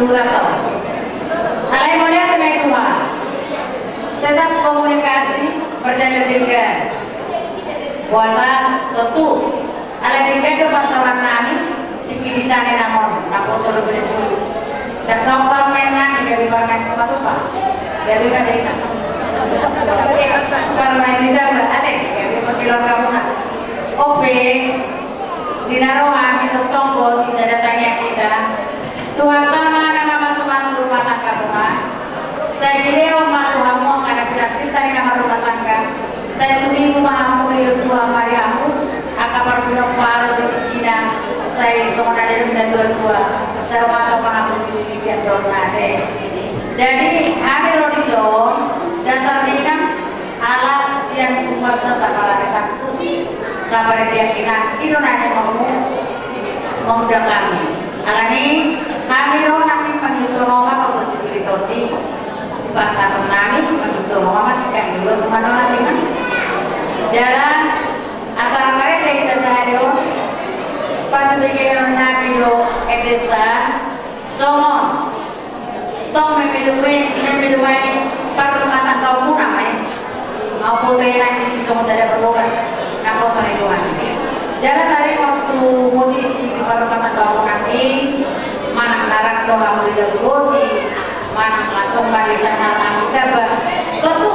Tuhan. Alai mulia teman Tuhan. Tetap komunikasi berdendam puasa tentu. Alai dingga itu pasaran nami tinggi di sana namun aku selalu berdua. Dan soal menang tidak dipakai sepatu pak. Tidak bisa dengar. Karena ini tidak ada. Tidak bisa pilot kamu. Oke. Dinarohan itu tonggo sisa datangnya kita. Tuhan lama nama masuk-masuk rumah tangga Tuhan. Saya dileo ma Tuhan mau karena tidak cinta di nama rumah tangga. Saya tumi mahamu rio Tuhan mariamu. Akapar pinong paro di kina. Saya semua dari rumah tua-tua. Saya mau mahamu di kian nade. Jadi kami rodison dasar dina alas yang umat nasabara resaktu. Sabar dia kina itu nanya memudah kami. Alani kami ronak nih panggitu Roma kalau sekiranya si bahasa kami panggitu Roma masih kan dulu semua nanti kan. Jalan asal mereka kita sehari patu bikin nabi do edita somon tong memidumai perlumatan kau pun namanya mau putih nanti si somon saya berlogas nak kosan itu kan. Jalan tadi waktu posisi di perlumatan kau nanti mana larang doa mulia bodi mana latung bagi sana dapat tentu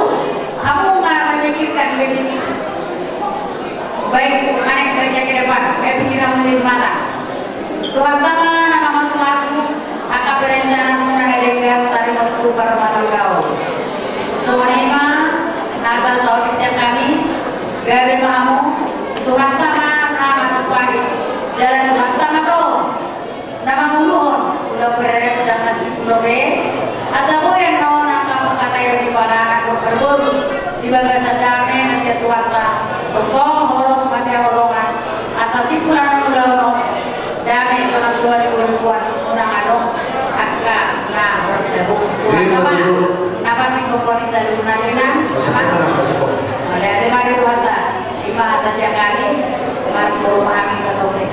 kamu nggak memikirkan lebih baik mana yang baiknya ke depan pikir kamu di mana Tuhan Bapa nama masing-masing akan berencana mengadengkan tadi waktu perlumatan kau semua atas sautisya kami gawe kamu Tuhan Bapa nama Tuhan jalan Tuhan Bapa tuh nama muluhon udah berada pada kasih pulobe asamu yang no nangkap kata yang di para anak berburu di bagasan damai nasihat Tuhan tak tolong horong masih horongan asasi pulang ulang damai seorang suara berbuat unang adong angka nah orang tidak Tuhan apa napa sih komponi selalu narinan ada tema di Tuhan tak lima atas yang kami mari memahami satu menit.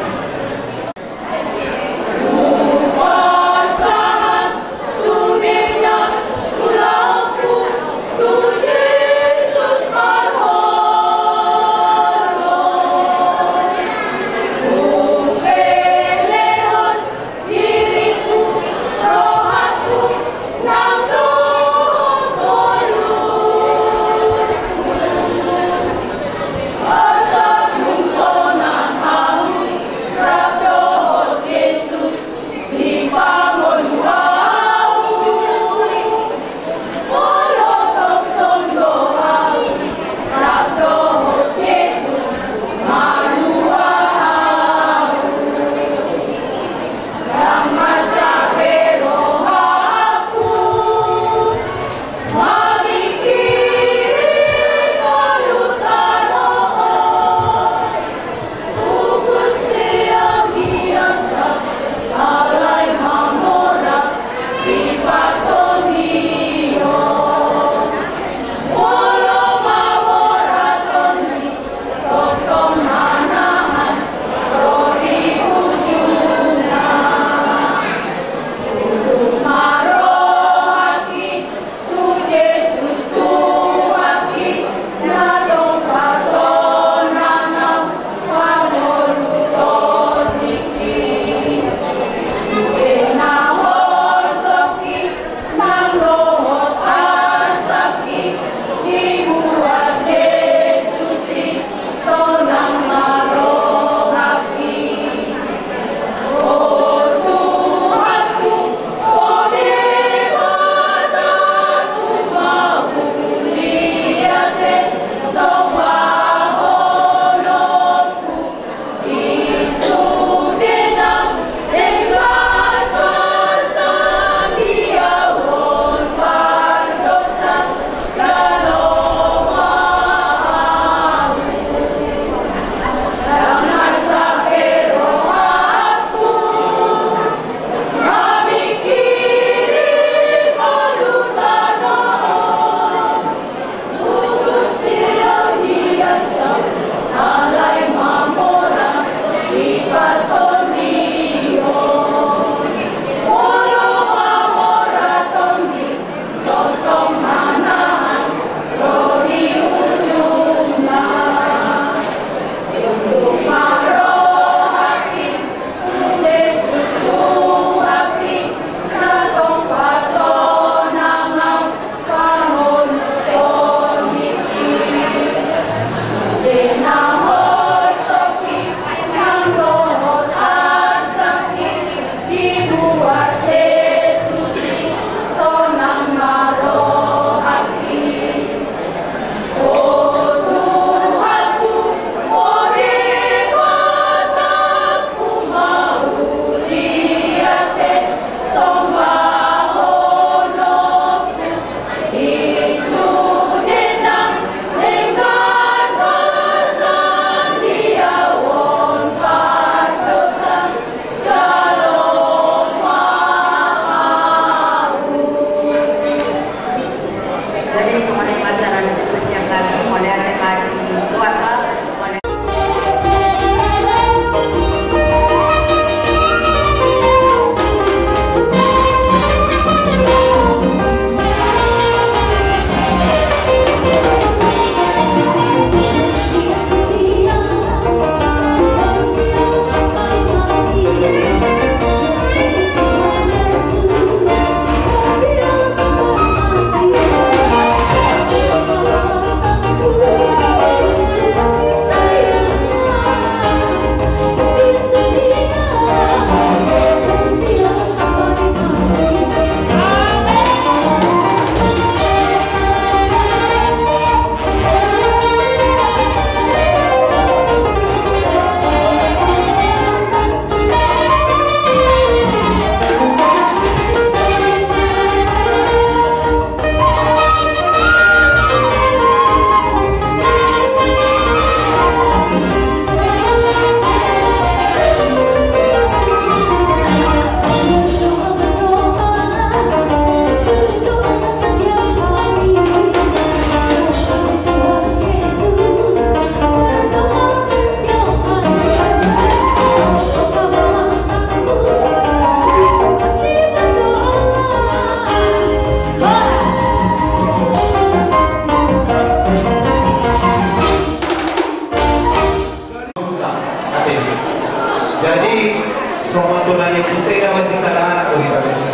Jadi semua tulan itu tidak masih salah atau tidak bisa.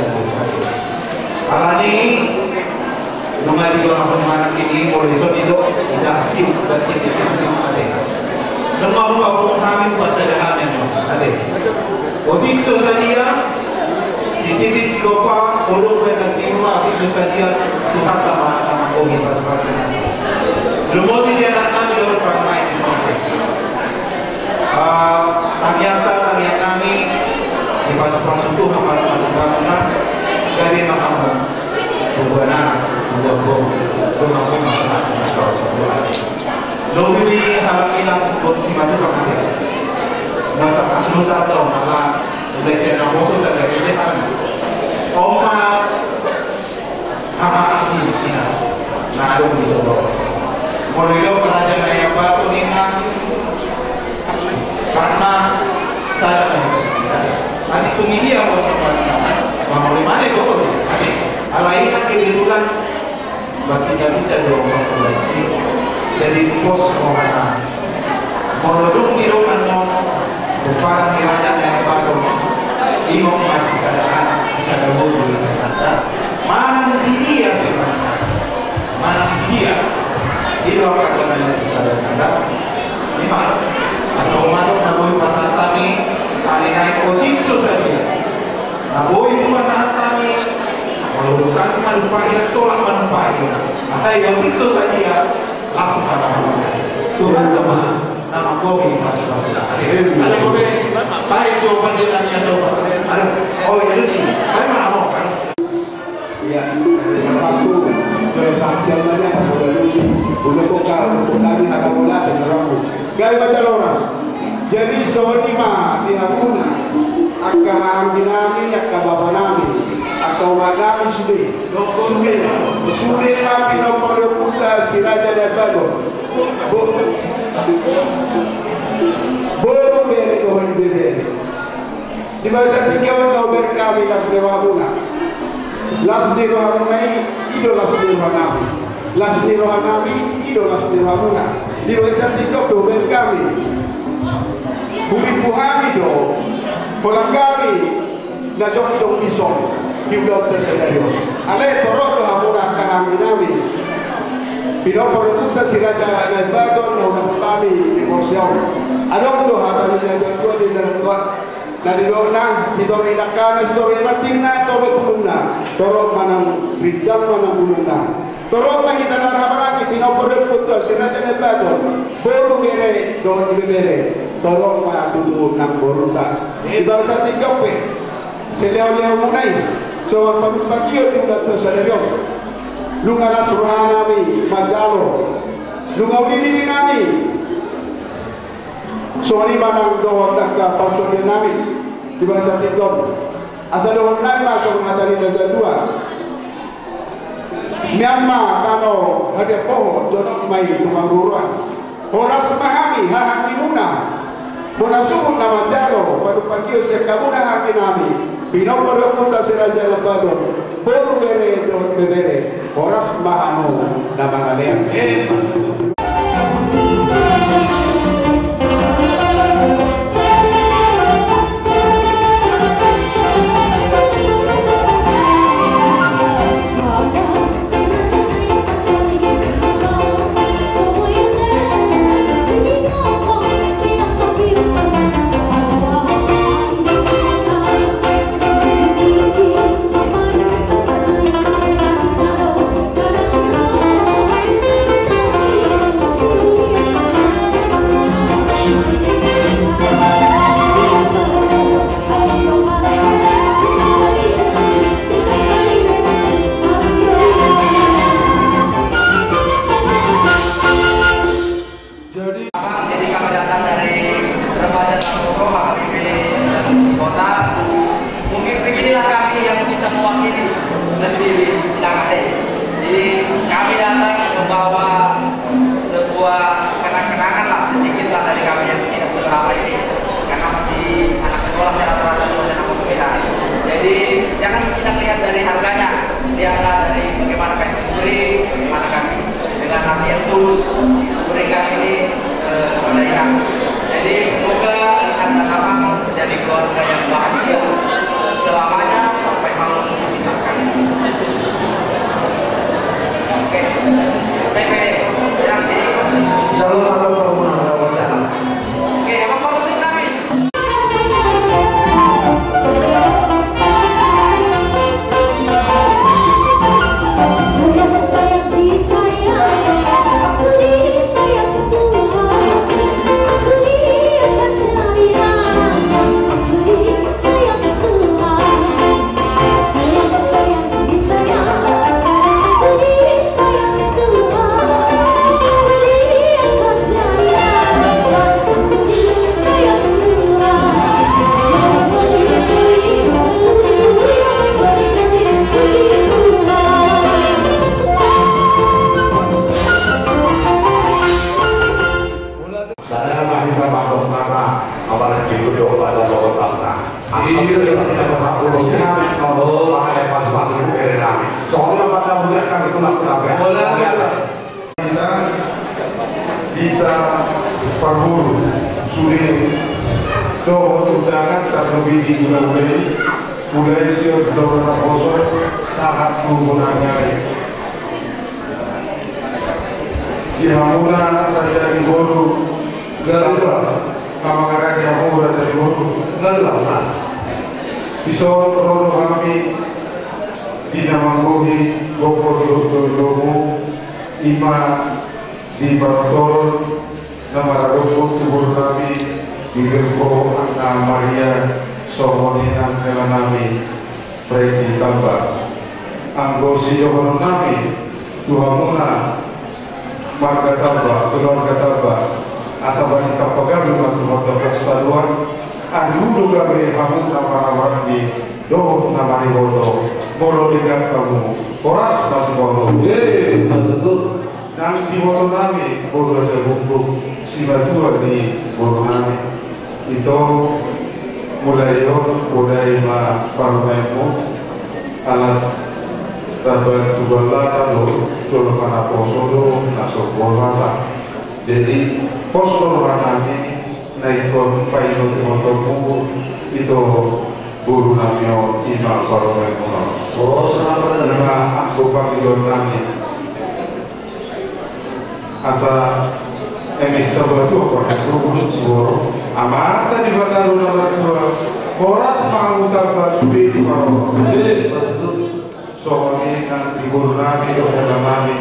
Alani nunga di orang pemanak ini boleh so itu tidak sih berarti diskusi ada. Nunga apa kami pasal ada. Odik sosalia si titik skopa orang berkasihwa odik sosalia Tuhan tambah kogi pas-pasan. Lumot dia nak kami dapat pakai di sana. Ternyata kami di pas-pasan itu amal-amal dari makam Tuhan rumah masalah. Lobi halang ilang buat si madu pakai. Nggak asal tahu malah Malaysia namoso sa gaya kan. Oma hama Cina nado dito. Morilo pelajar na yang bato nina karena sa ani tumili ako mamuli mali ko ani alai na kebetulan bakita-bita do populasi dari pos orang morolong di ano bukan nilainya yang baru imam masih sadar sisa dahulu mana dia mana dia itu akan ada ini mah asal umat nabi pasal kami saling naik otik saja nabi itu pasal kami kalau bukan manfaat tolak manfaat ada yang otik saja langsung pada Tuhan teman nama kopi masuk-masuk. Ada kopi, baik jawaban dia tanya sobat. Ada, oh ya lu sih, baik mana mau? Ya, yang waktu kalau sampai mana pas sudah lucu, udah kami akan mulai dari ramu. Gaya baca loras. Jadi sewenima di Hamuna, akan dinami, akan bapa nami, akan umat nami sudah kami nomor putar si Raja Lebanon. Baru beri dohon beri. Di masa tiga tahun berkami las dewa las dewa ini ido las dewa nabi, las dewa nabi ido las dewa muna. Di masa tiga tahun berkami, buri buhami do, polang kami na jong bison di udah tersedario. Ale torok do hamuna kami nabi. Pinopor putar si Raja Lebanon na unang kami di Morseon. Anong doha tadi na dua di dalam tua na di dona di dori nakana si dori mating na toro pununa toro manang ridam manang pununa toro mahita na rabaraki pinopor putar si Raja Lebanon boru mere do di bere toro matutu nang boruta di bangsa tigape seleo-leo munai so pagpagio di udah terseleo lunga la suruhan nami majalo lunga udini nami soni manang dohon taka pantun nami di bangsa tikon asa dohon nami masuk ngatani daga dua Myanmar kano hade poho jonok mai tukang ruruan horas mahami hahaki muna muna suhun nama jalo padu pagio sekabuna haki nami pinopor puta si Raja Lebanon boru bere dohon bebere horas mahano nama kalian. tidak satu kami kalau pakai pas-pas itu dari kami. Soalnya pada bulan kami itu kita perlu sulit to undangan terlebih di bulan mulai siap beberapa kosong sangat menggunakan di Hamuna terjadi bodoh gagal kamar yang mau terjadi bodoh gagal bisa rono kami di nama Gohi Gopo Ima di Bartol nama Radopo Tubur Nabi di Gerko Anna Maria Sohoninan Kelanami Preti Tambah Anggosi Yohono Nabi Tuhamuna Marga Tambah Keluarga Tambah Asabani Kapagalu Matuhoto Kestaduan Anudu Gabe Hamuna Parawardi Doh Namari Bodo Molo Dekat Kamu Koras Masih Bodo betul Nanti Bodo Nami Bodo Terbumbuk Sibatua di Bodo Nami Itu mulai parumemu alat dapat tubalata lo kana poso nasok bolata jadi poso hanami naikon paino timotoku itu guru namio ima parumemu selamat dengan aku panggilan nami asa emis tabatu korek suara amata di bataru nomor 2 koras mangutaba suri di bawah sohoni nanti guru nami dohada nami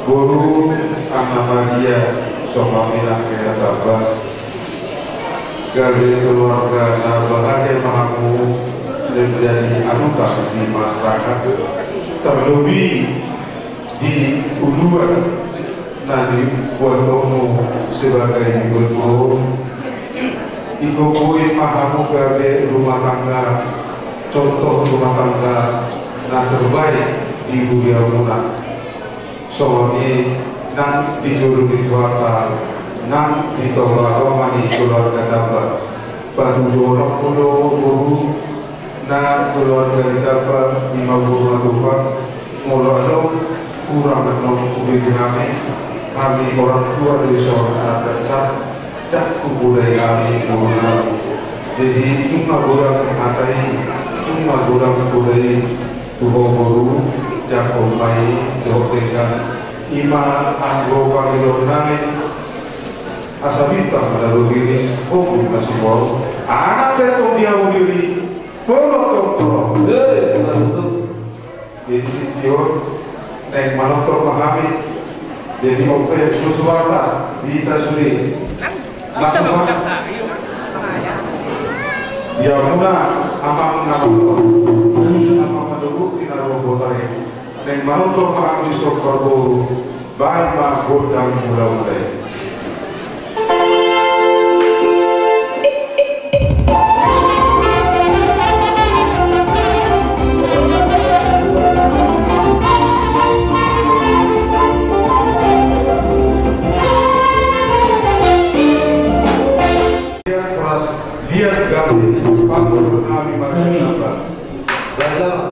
guru Anna Maria sohoni nanti tabah garis keluarga bahagia mahamu menjadi anugerah di masyarakat terlebih di Uduan nanti buat kamu sebagai guru ikut mahamu gawe rumah tangga contoh rumah tangga nah terbaik di Budia Muna soalnya nang dijuru di Tuata nang ditolak romani keluarga dapat batu dorong guru nah keluarga dapat 50 lupa mulai kurang menong kubik kami orang tua dari seorang anak tak kubudai kami guna jadi cuma guna mengatai cuma guna kubudai tubuh guru jago bayi dotekan ima anggo panggilan nami asabita melalui diri hukum kasih bau anak itu dia diri tolong jadi dia naik manotor pahami jadi oke suara di tasuri langsung ya muna amang maduru kinaru botare dan manotor pahami sokorbo bahan godang mulai lihat kami panggung kami berkata dalam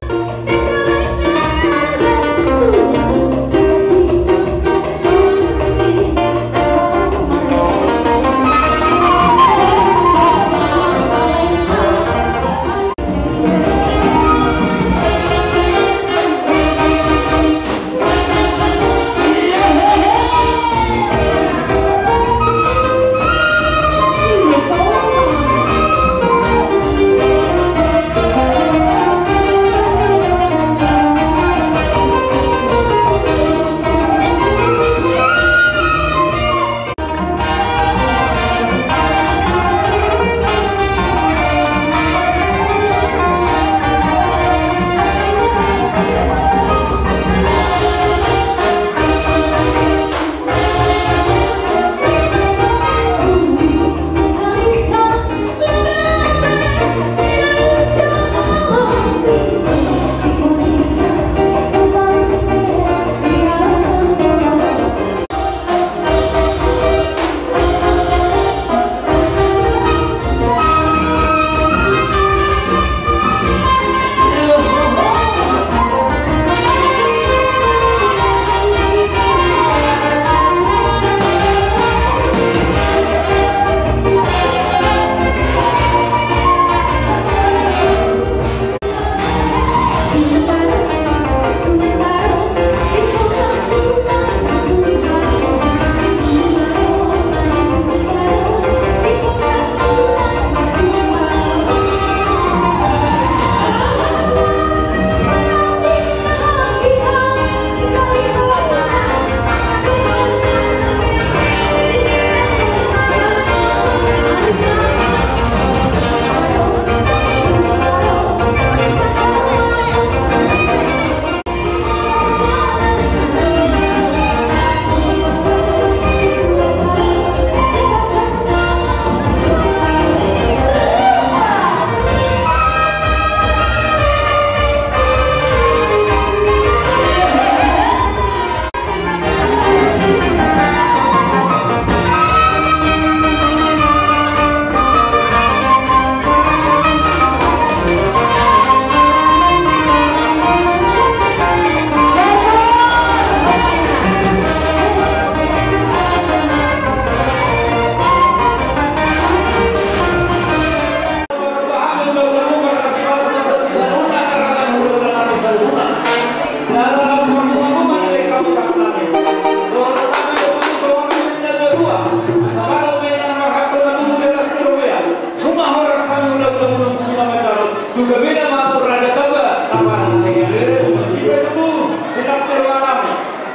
juga beda mampu raja toga tawaran negara juga itu kita terwalam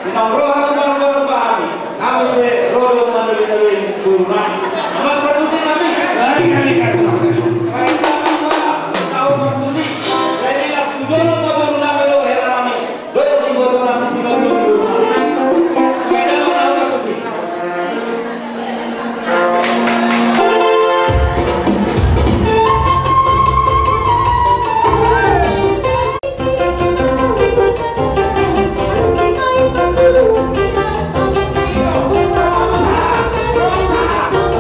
kita rohan dan kami kami rohan dari surga nama produksi kami dari kali karena tahu produksi dari las tujuan baru nama lo herami lo yang baru nama sinau dulu kita mau produksi Terima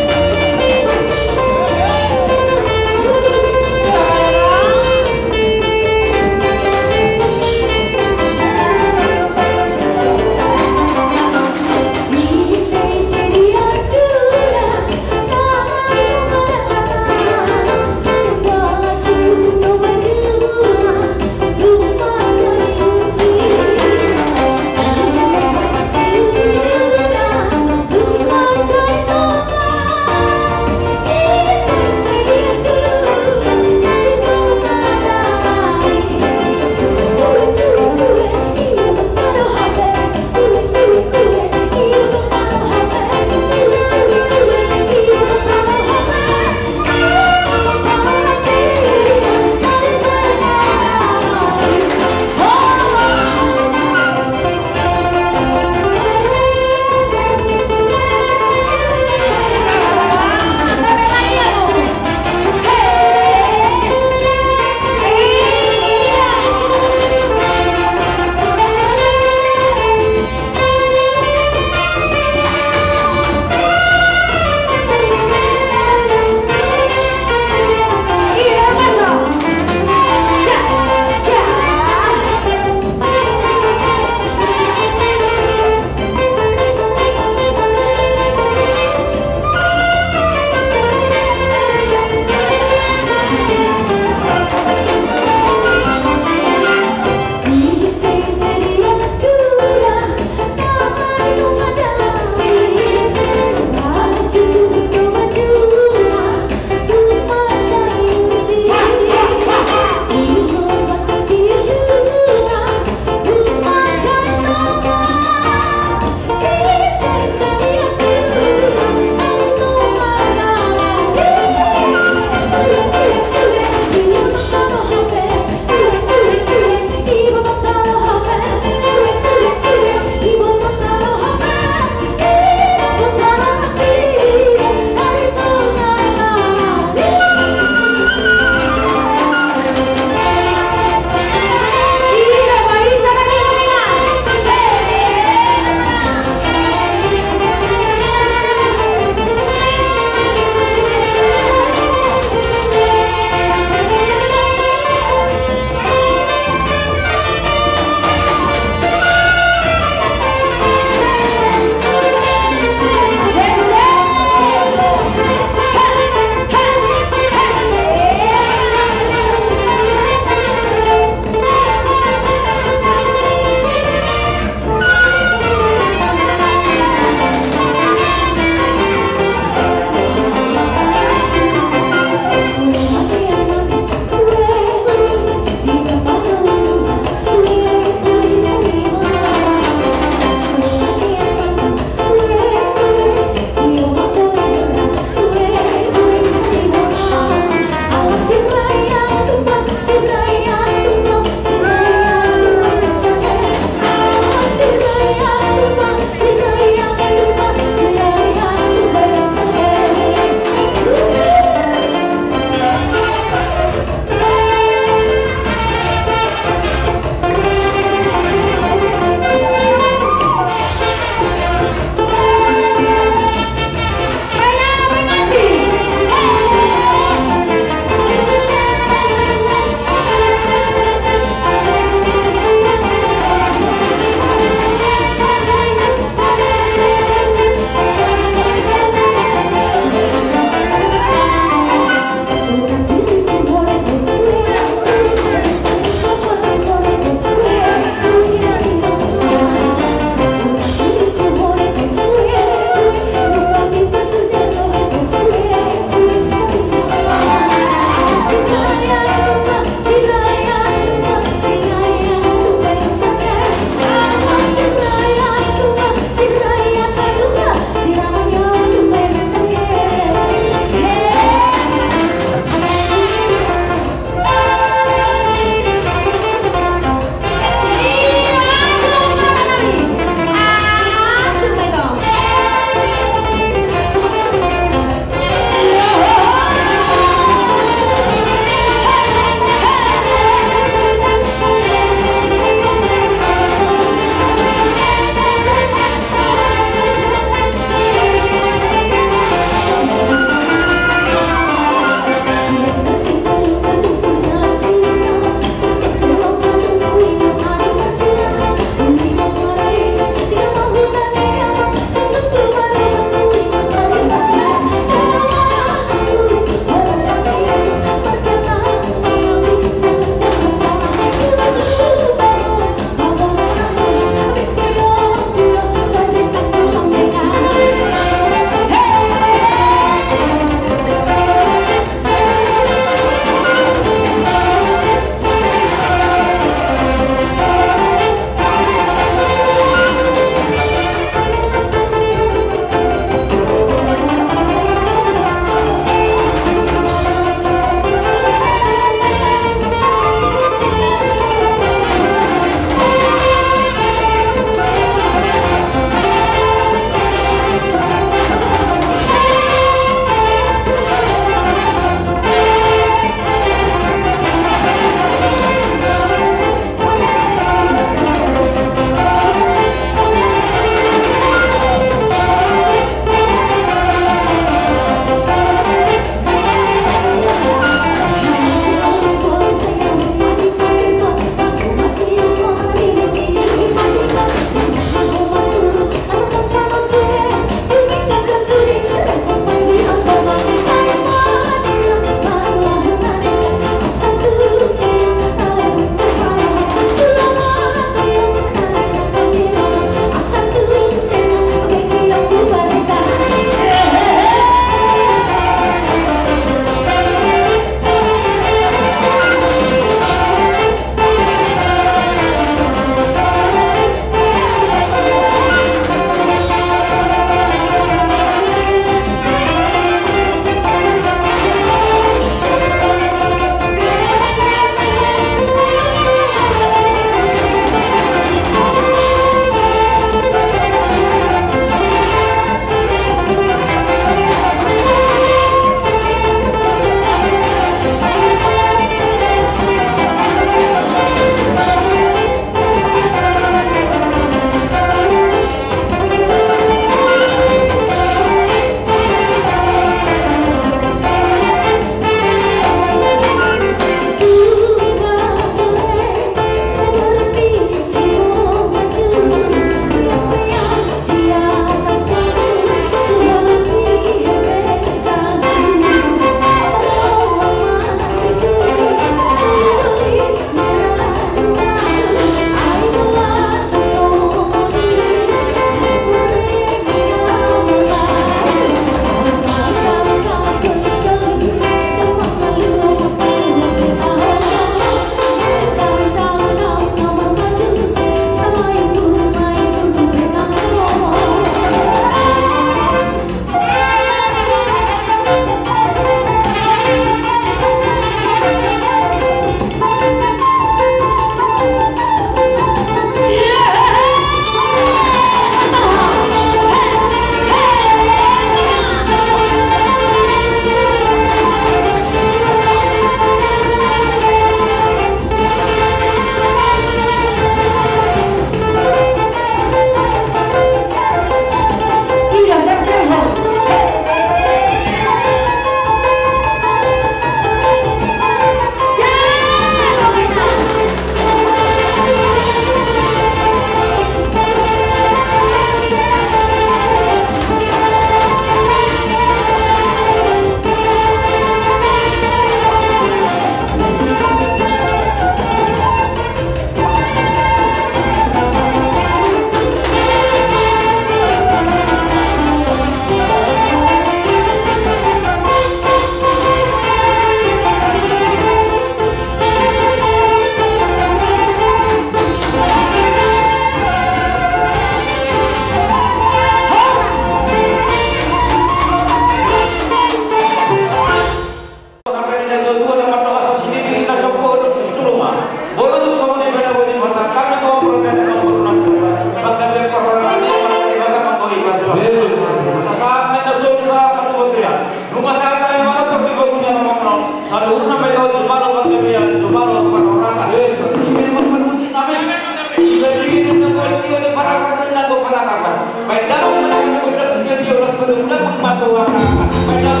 dia ni para kader nak para kawan. Baik dah kita benar sedia dia ulas benar membantu masyarakat. Baik dah.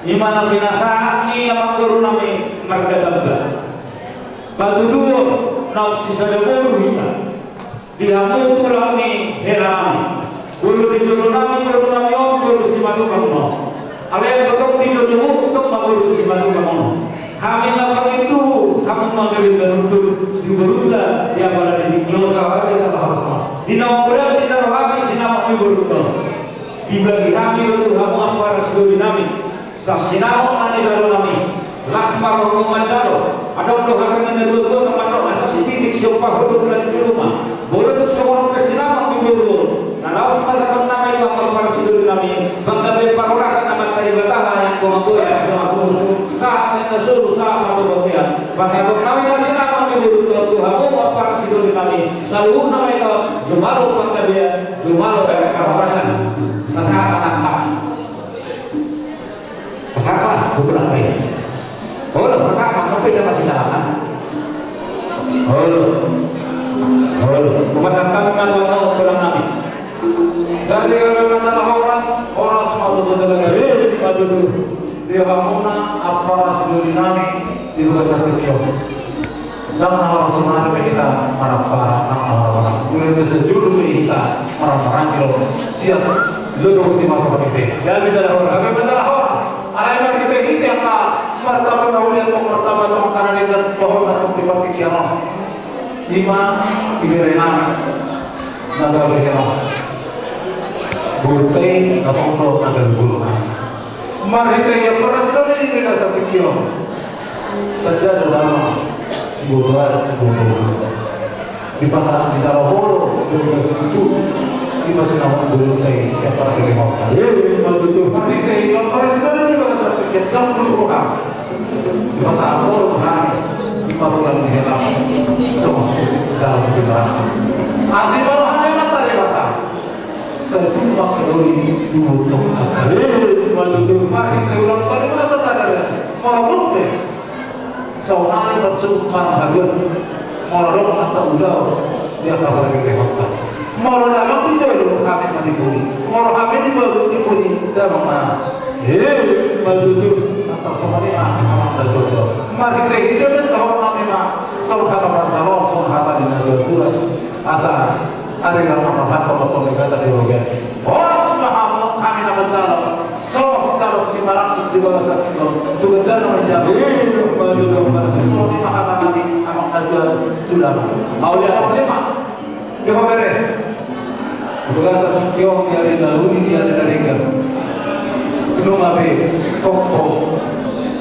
Imana binasa ni amang guru nami marga tangga. Batu dua nau sisa jaburu kita. Dia mutu lami helami. Bulu di jodoh nami bulu nami om bulu si madu kamu. Ale betok di jodohmu untuk bulu si madu kamu. Kami nak itu kamu mengambil beruntung di beruntung dia pada di tinggal kau ada salah salah. Di nomor di taruh kami sinama kami beruntung. Di bagi kami untuk kamu apa rasio dinami. Sasinama nani jalo nami. Lasma kamu manjalo. Ada untuk kami menentukan nama masa titik siapa hidup di rumah. Boleh untuk semua pesinama kami beruntung. Nah, semasa kamu nama itu apa rasio dinami. Bangga parorasan nama tadi bertahan yang kau mampu ya saat menasuruh saat atau bagian bahasa itu kami masih nama menurut Tuhan apa rasio dinami. Selalu nama itu jumalo pangkabian jumalo parorasan. Masalah anak masalah bukan apa ya? Oh, masalah tapi kita masih jalan. Kupasan tangan waktu pulang nabi. Dari masalah Horas matu terlalu. Dia hamuna apa rasio dinami di luar satu kilo. Dan Horas mana kita marah-marah. Kemudian sejujur kita marah-marah kilo siap. Lu si mata kita. Gak bisa Horas. Gak bisa Horas. Ada yang kita ini yang martabat dahulu atau martabat karena dia pohon atau dipakai kiamat. 5 iberenan naga berkiamat. Burtei atau pro naga bergulungan. Mari kita yang peras kali ini kita satu kilo. Terjadi dalam sebuah di pasar di Jawa di situ di pasar nama Burtei siapa lagi di Mekah. Mari kita yang peras kali ini kita satu kilo dan bergulungan. Di pasar di patulan di dalam semua dalam kebenaran. Asih baru hanya mata lewatan. Saya tumpah kedoi dulu akal. Mari kita ulang tadi merasa sadar. Mau tumpah. Saudara bersuruh mana hadir. Mau dong atau udah dia kata lagi lewatan. Mau dalam dijauh kami manipuli. Mau kami diberi dalam mana. Atau semuanya anak dan jodoh. Mari kita hidup tahun namanya saudara bersalom saudara di negara asal ada yang mengharap pemotong negara di Rogen. Horas mahamu kami nak calon. So secara timbaran di bawah satu tuh dan menjadi. Semuanya mahamu kami amak najwa tulang. Awalnya semuanya di Rogen. Tugas satu kiong dari Naruni dari Naringan. Numa be koko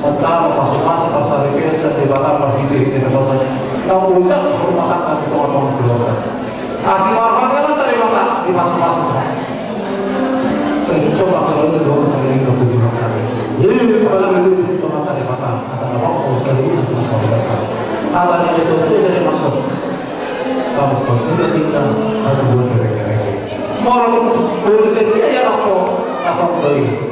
mencari pasal-pasal pasal request di batang hidup pasal kau ucap rumah kami tolong keluarga asing warga kan tadi batang di pasal-pasal saya itu bakal itu dua kali ke tujuan kali pasal itu tolong tadi batang asal apa usah ini asal apa batang ada itu dari mana kamu seperti itu tinggal atau buat mereka mau berusaha ya apa beli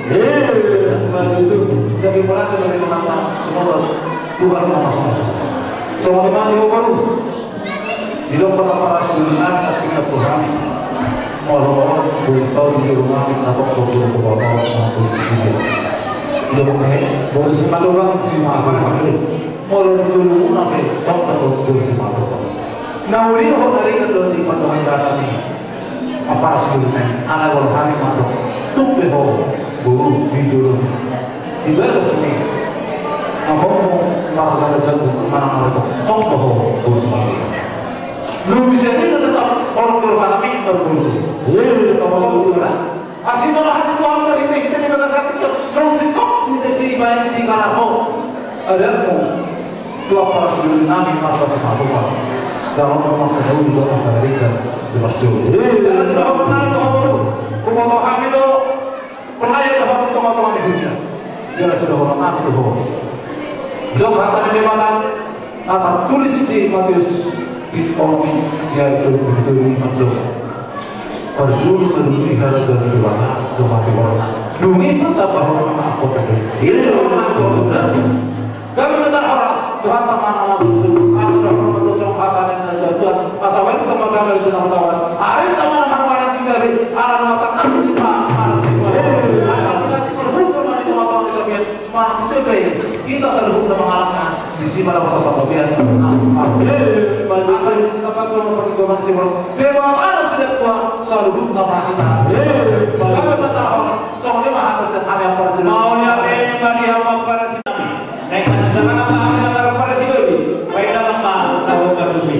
itu jadi mulai dari teman-teman semua Tuhan masing-masing semua iman itu baru di dalam para sebelumnya ketika Tuhan orang-orang beritahu di rumah atau berbuat atau sedikit dia boleh simak orang simak mulai di rumah atau bersimak nah ini orang dari kedua di pandangan data ini apa sebelumnya anak orang mandok tuh buru hijau di dalam sini apa mau makan jagung mana itu tombol buru semati lu bisa ini tetap orang berfanatik berburu sama buru lah asing orang tuan dari kita di mana satu terus sikap di baik di kalapo ada tuan para sebelum nabi maka sepatu dalam rumah kedua di dalam Amerika di Barcelona jangan sudah pernah itu baru foto kami lo pelajari dapat teman-teman di dunia. Dia sudah orang itu ho. Dok kata di mana? Kata tulis di Matius di orang yaitu begitu di Matius. Perjuru melalui hal dari mana? Mati orang. Demi tetap bahwa memang aku ada. Ini seorang itu benar. Kami minta Horas Tuhan teman-teman susu. Asal rahmat Tuhan kata dan Tuhan. Asal itu teman-teman dari teman-teman. Hari teman-teman orang tinggal di alam mata asma. Asal kita terhubung sama di teman-teman di kami, kita selalu mengalahkan di sini malam apa pemilihan asal siapa tuh perhitungan sih malam dewa mana sudah tua selalu nama kita kalau masalah soalnya mah atas ada apa sih mau lihat bagi apa para sinami naik masih sama nama para sinami baik dalam tahu kabusi.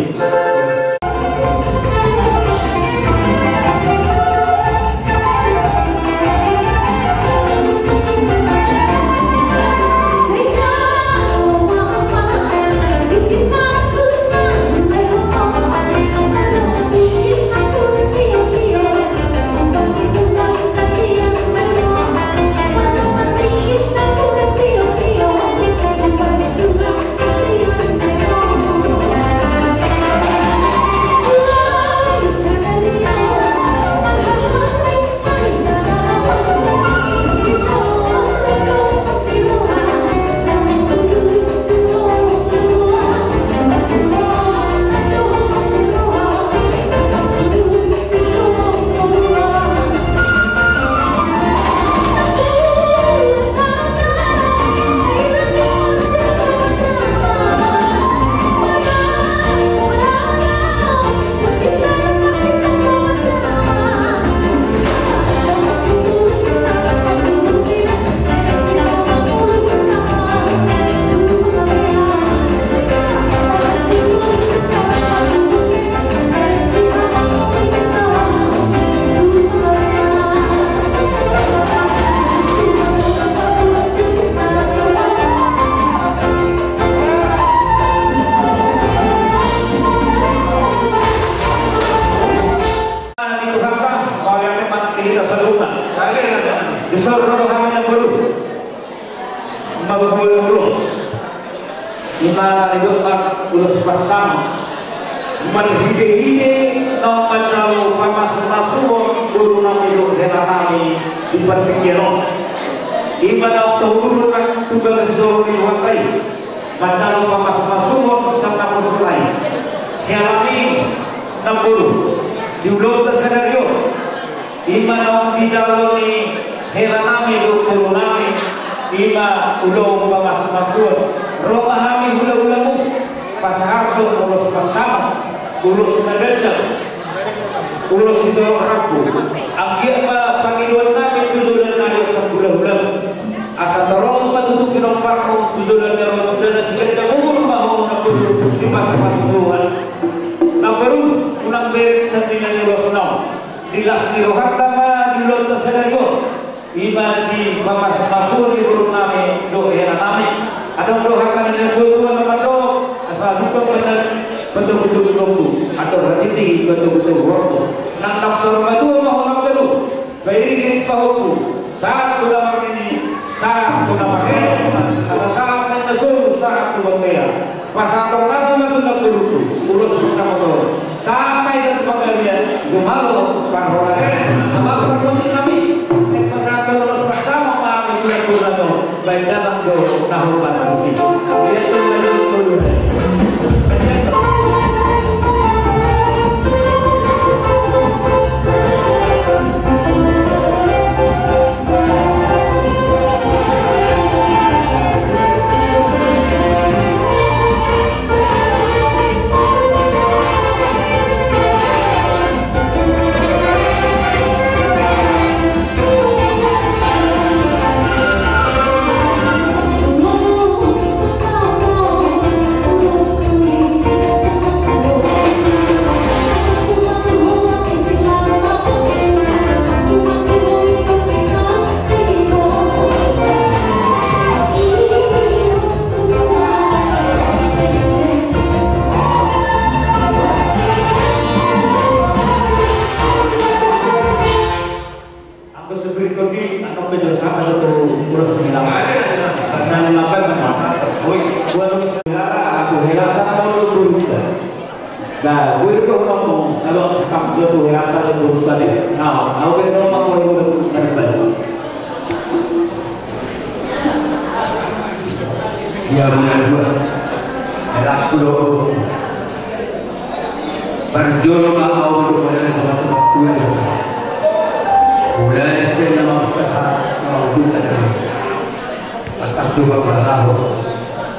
Atas dua berlalu,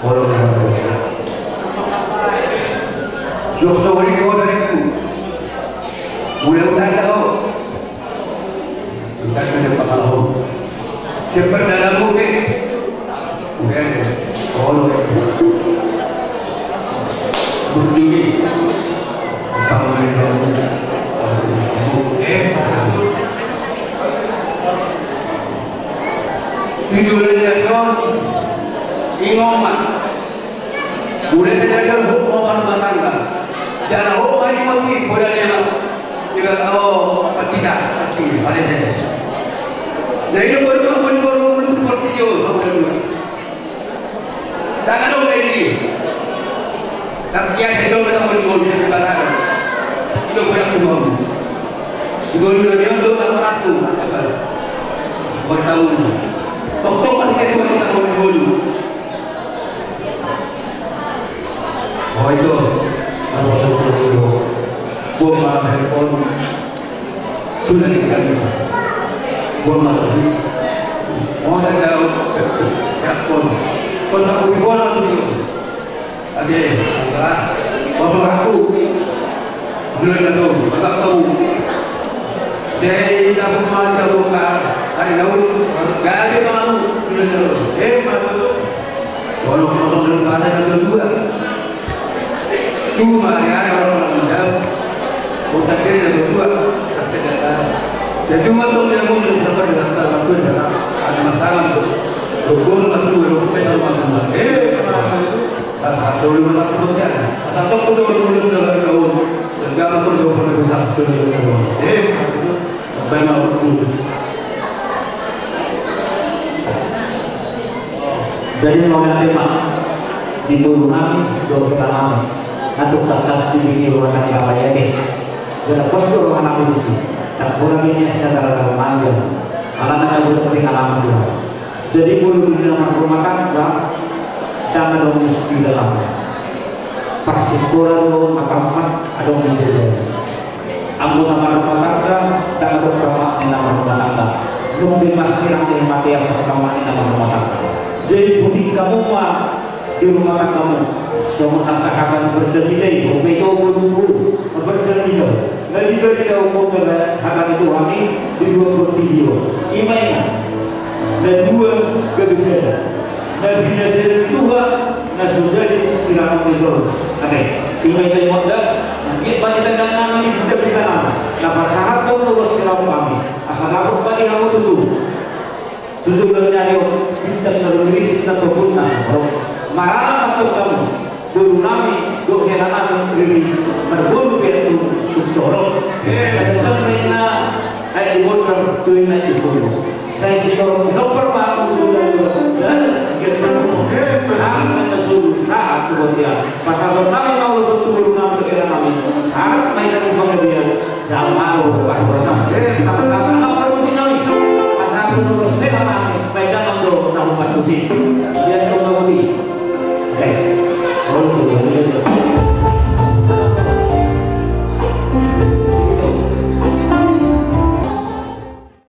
orang Sok-sok ini kau dari itu. Mudah-mudahan tahu. Bukan ada pahala. Cepat dalam bukit. Bukan. Kalau berdiri. Kalau mereka tujuannya kan ingoma. Boleh saja hukum rumah tangga. Jangan hukum ini mati boleh yang juga kalau tidak mati pada saya. Nah ini baru belum seperti itu baru. Jangan dong lagi. Tak kian itu kita berjuang di belakang. Itu banyak uang. Digolong dia untuk aku apa? Bertahun. Tok-tok kan kita bergolong. Oh itu kalau saya itu buat malam handphone tu nanti kita buat malam ini. Oh tak tahu handphone. Kau tak boleh buat macam itu. Ada, kosong aku. Sudah tahu, tak tahu. Saya tak pernah tahu hari lalu. Gak ada malu. Sudah tahu. Malu. Kalau kosong dalam keadaan yang kedua, tu mana orang muda, kita kira yang kedua, kita tidak. Jadi cuma tu yang mungkin sampai dengan sekarang tu ada masalah tu. Gol macam tu, kita sama. Satu dulu tak bekerja, satu dulu dalam kaum, dalam perjuangan satu dulu. Benar betul. Jadi mau tema di bulu kami, dua kita kami, untuk terkas di rumah tangga kaya deh. Jadi postur rumah kami di sini, tak kurang ini secara terpanggil. Alam-alam itu penting alam itu. Jadi bulu di dalam rumah tangga. Dan ada mesti dalam persikuran makamat ada menjadi anggota rumah tangga dan ada pertama di nama rumah tangga lebih masih yang mati yang pertama di nama rumah tangga. Jadi budi kamu mah di rumah tanggamu semua akan berjadi itu bulu berjadi dari jauh akan itu kami di dua video imannya dan dua kebiasaan. Dan bila saya tua, nak sudah silakan besok. Oke, ini kita modal. Kita banyak tangan ini kita berikan. Napa sahabat tu terus silakan kami. Asal aku bagi kamu tutup. Tujuh bulan yo, kita menulis kita pun nasib. Marah atau kamu, guru nami, guru heran rilis, berguru betul tutorong. Sedang mereka ada di bawah tu ini itu. Saya sitor nomor baru dan sekitar akan masuk saat kemudian pasal pertama mau masuk turun nama negara kami saat mainan kemudian jangan malu berbuat bersama. Apa apa harus ini pasal nomor 7